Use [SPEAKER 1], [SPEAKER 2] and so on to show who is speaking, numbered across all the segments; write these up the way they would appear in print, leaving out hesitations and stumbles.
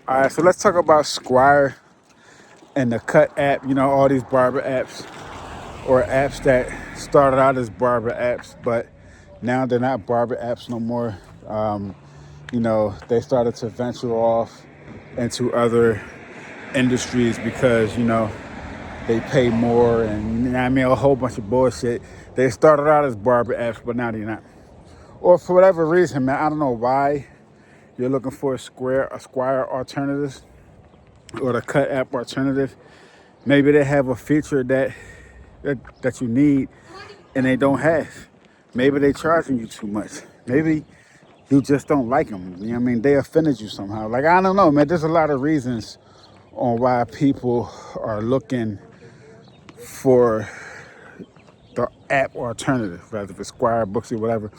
[SPEAKER 1] All right, so let's talk about Squire and the Cut app. You know, all these barber apps or apps that started out as barber apps, but now they're not barber apps no more. You know, they started to venture off into other industries because, you know, they pay more and, you know what I mean, a whole bunch of bullshit. They started out as barber apps, but now they're not. Or for whatever reason, man, I don't know why you're looking for a Squire alternative or the Cut app alternative. Maybe they have a feature that you need and they don't have. Maybe they charging you too much. Maybe you just don't like them. You know what I mean? They offended you somehow. Like, I don't know, man. There's a lot of reasons on why people are looking for the app alternative, whether it's Squire, Booksy, whatever.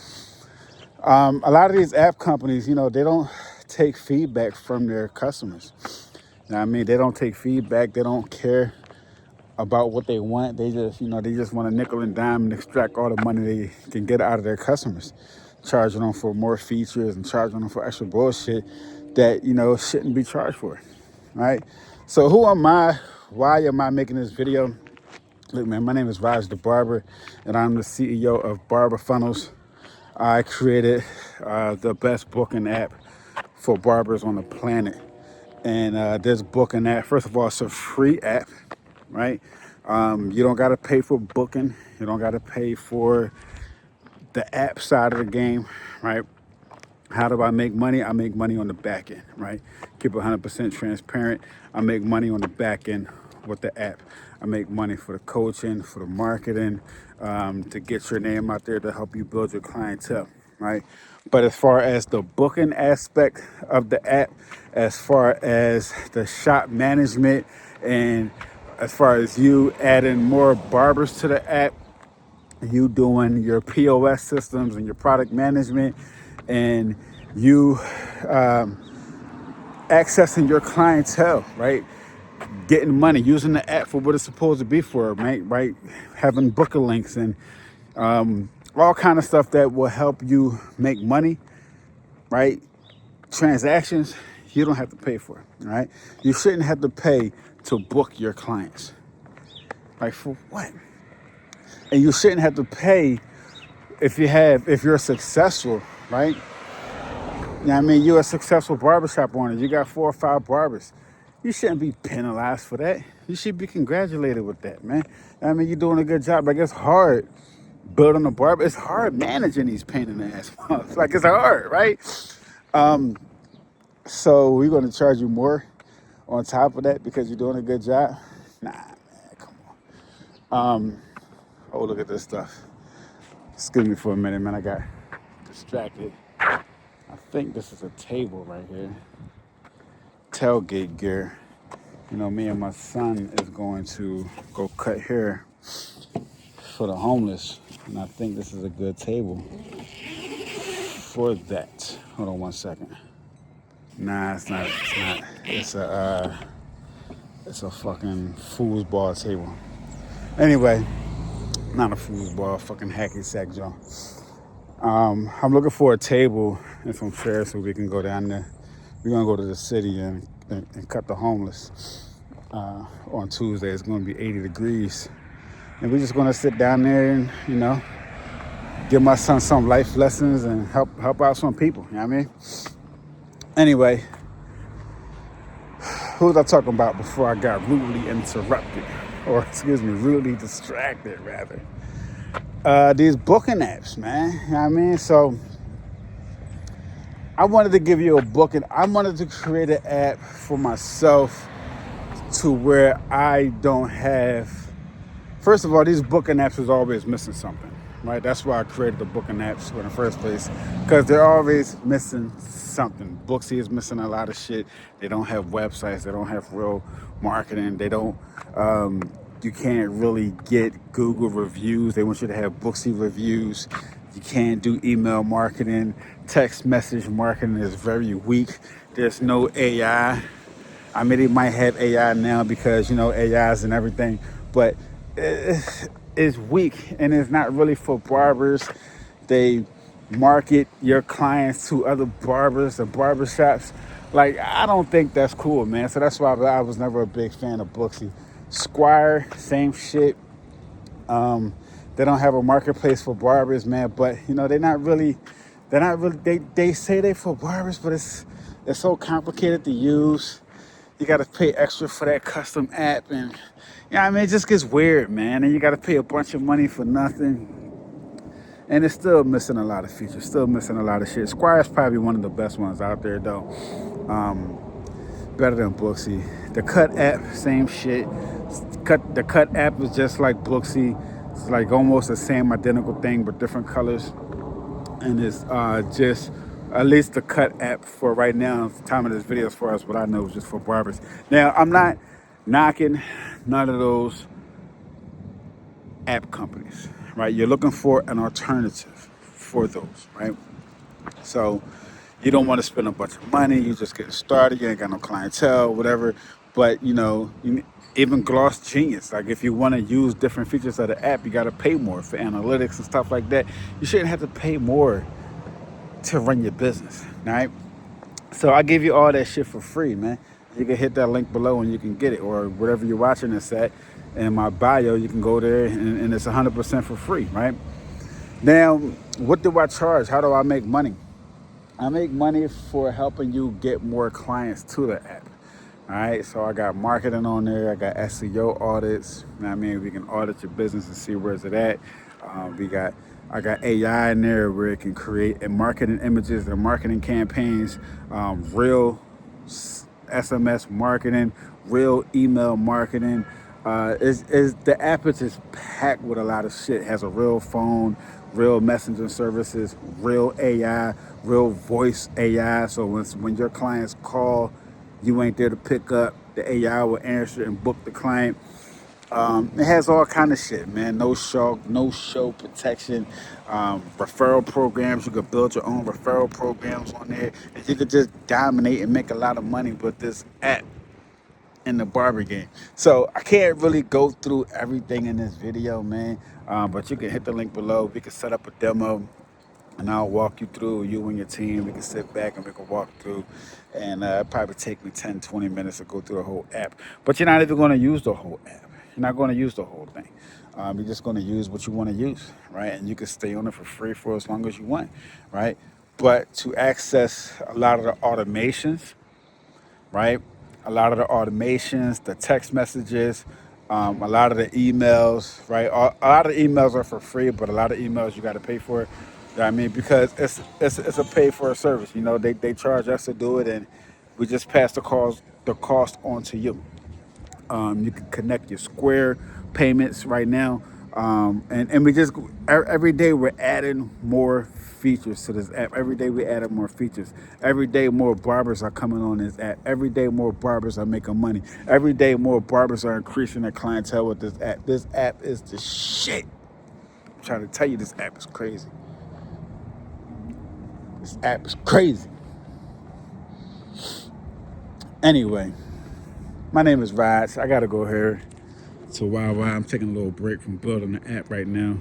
[SPEAKER 1] A lot of these app companies, you know, they don't take feedback from their customers. You know what I mean? They don't take feedback. They don't care about what they want. They just, you know, they just want to nickel and dime and extract all the money they can get out of their customers, charging them for more features and charging them for extra bullshit that, you know, shouldn't be charged for, right? So who am I? Why am I making this video? Look, man, my name is Raj the Barber, and I'm the CEO of Barber Funnels. I created the best booking app for barbers on the planet. And this booking app, first of all, it's a free app, right? You don't got to pay for booking. You don't got to pay for the app side of the game, right? How do I make money? I make money on the back end, right? Keep it 100% transparent. I make money on the back end with the app. I make money for the coaching, for the marketing, to get your name out there to help you build your clientele, right? But as far as the booking aspect of the app, as far as the shop management, and as far as you adding more barbers to the app, you doing your POS systems and your product management, and you accessing your clientele, right? Getting money, using the app for what it's supposed to be for, right? Having booker links and all kind of stuff that will help you make money, right? Transactions, you don't have to pay for, right? You shouldn't have to pay to book your clients. Like, for what? And you shouldn't have to pay if you're successful, right? You know what I mean? You're a successful barbershop owner. You got 4 or 5 barbers. You shouldn't be penalized for that. You should be congratulated with that, man. I mean, you're doing a good job. Like, it's hard building a barber. It's hard managing these pain in the ass months. Like, it's hard, right? So we're going to charge you more on top of that because you're doing a good job? Nah, man, come on. Oh, look at this stuff. Excuse me for a minute, man. I got distracted. I think this is a table right here. Tailgate gear. You know, me and my son is going to go cut hair for the homeless. And I think this is a good table for that. Hold on one second. Nah, it's not. It's not. It's a fucking foosball table. Anyway, not a foosball, fucking hacky sack joint. I'm looking for a table and some chairs so we can go down there. We're gonna go to the city and cut the homeless on Tuesday. It's gonna be 80 degrees, and we're just gonna sit down there and, you know, give my son some life lessons and help out some people. You know what I mean? Anyway, who was I talking about before I got rudely interrupted, or excuse me, rudely distracted rather? These booking apps, man. You know what I mean? So I wanted to give you a booking. I wanted to create an app for myself to where I don't have. First of all, these booking apps is always missing something, right? That's why I created the booking apps in the first place, because they're always missing something. Booksy is missing a lot of shit. They don't have websites. They don't have real marketing. They don't. You can't really get Google reviews. They want you to have Booksy reviews. You can't do email marketing. Text message marketing is very weak. There's no AI. I mean, they might have AI now because, you know, AIs and everything, but it's weak and it's not really for barbers. They market your clients to other barbers and barbershops, Like, I don't think that's cool, man. So that's why I was never a big fan of Booksy. Squire, same shit. Um, they don't have a marketplace for barbers, man. But you know, they're not really. They say they for barbers, but it's so complicated to use. You got to pay extra for that custom app, and yeah, I mean, it just gets weird, man. And you got to pay a bunch of money for nothing, and it's still missing a lot of features, still missing a lot of shit. Squire's probably one of the best ones out there, though. Um, Better than Booksy. The Cut app, same shit. The Cut app is just like Booksy. It's like almost the same identical thing, but different colors. And it's just at least the Cut app for right now. The time of this video, as far as what I know, is just for barbers. Now, I'm not knocking none of those app companies, right? You're looking for an alternative for those, right? So you don't want to spend a bunch of money. You just getting started. You ain't got no clientele, whatever. But even Gloss Genius, like if you want to use different features of the app, you got to pay more for analytics and stuff like that. You shouldn't have to pay more to run your business, right? So I give you all that shit for free, man. You can hit that link below and you can get it, or whatever you're watching this at. In my bio, you can go there and it's 100% for free, right? Now, what do I charge? How do I make money? I make money for helping you get more clients to the app. All right, so I got marketing on there. I got SEO audits. You know what I mean, we can audit your business and see where's it at. I got AI in there where it can create marketing images and marketing campaigns, real SMS marketing, real email marketing. The app is just packed with a lot of shit. It has a real phone, real messenger services, real AI, real voice AI. So when your clients call, you ain't there to pick up. The AI will answer and book the client. It has all kind of shit, man. No show protection, referral programs. You could build your own referral programs on there, and you could just dominate and make a lot of money with this app in the barber game. So I can't really go through everything in this video, man. But you can hit the link below. We can set up a demo and I'll walk you through, you and your team. We can sit back and we can walk through. And it'll probably take me 10, 20 minutes to go through the whole app. But you're not even going to use the whole app. You're not going to use the whole thing. You're just going to use what you want to use, right? And you can stay on it for free for as long as you want, right? But to access a lot of the automations, right? A lot of the automations, the text messages, a lot of the emails, right? A lot of the emails are for free, but a lot of emails you got to pay for. You know what I mean, because it's a pay for a service. You know, they charge us to do it, and we just pass the cost on to you. You can connect your Square payments right now. And we just, every day we're adding more features to this app. Every day we added more features. Every day more barbers are coming on this app. Every day more barbers are making money. Every day more barbers are increasing their clientele with this app. This app is the shit. I'm trying to tell you, this app is crazy. This app is crazy. Anyway, my name is Raj. I gotta go here to Wawa. I'm taking a little break from building the app right now.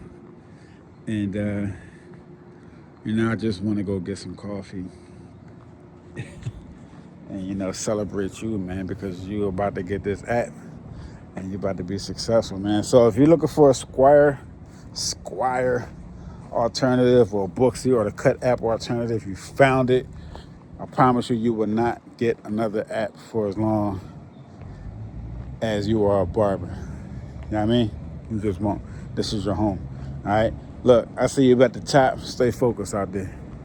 [SPEAKER 1] And I just want to go get some coffee and celebrate you, man, because you about to get this app and you about to be successful, man. So if you're looking for a Squire alternative, or Booksy, or the Cut app alternative, you found it. I promise you will not get another app for as long as you are a barber. You know what I mean? You just won't. This is your home. All right? Look, I see you at the top. Stay focused out there.